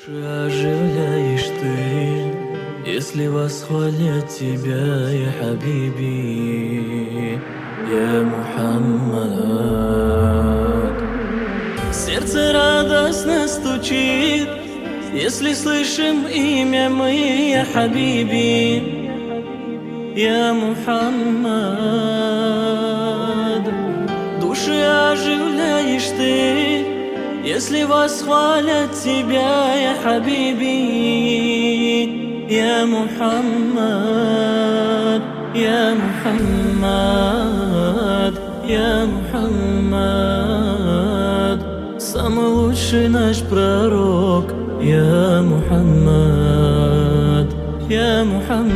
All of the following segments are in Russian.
Оживляешь ты, если восхвалят тебя, я Хабиби, я Мухаммад. Сердце радостно стучит, если слышим имя мы, я Хабиби, я Мухаммад. Души оживляешь ты, если восхвалят тебя, я Хабиби, я Мухаммад, я Мухаммад, я Мухаммад. Самый лучший наш пророк, я Мухаммад, я Мухаммад,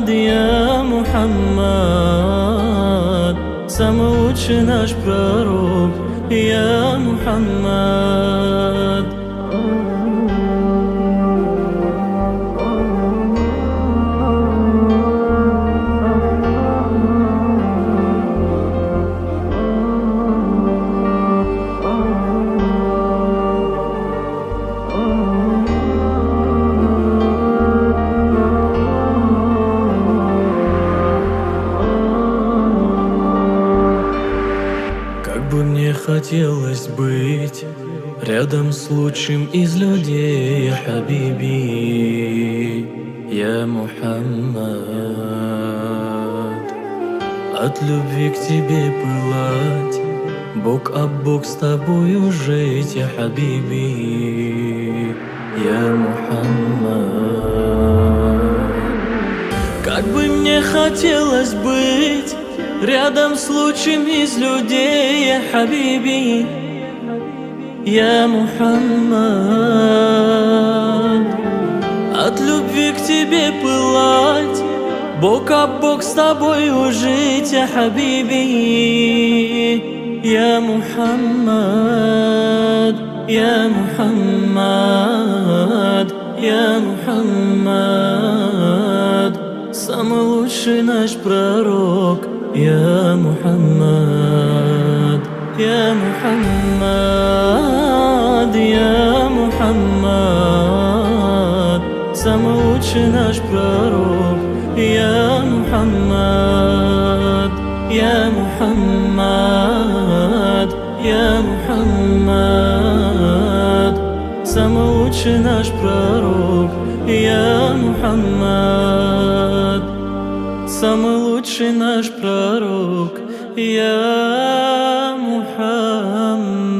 я Мухаммад. Самый лучший наш пророк, я Мухаммад. Как бы мне хотелось быть рядом с лучшим из людей, я Хабиби, я Мухаммад. От любви к тебе пылать, бок об бок с тобою жить, я Хабиби, я Мухаммад. Как бы мне хотелось быть рядом с лучшим из людей, я Хабиби, я Мухаммад. От любви к тебе пылать, бок об бок с тобою жить, я Хабиби, я Мухаммад, я Мухаммад, я Мухаммад. Самый лучший наш пророк, я Мухаммад, я Мухаммад, я Мухаммад. Самый лучший наш пророк, я Мухаммад, я Мухаммад, я Мухаммад. Самый лучший наш пророк, я Мухаммад. Самый лучший наш пророк, я Мухаммад.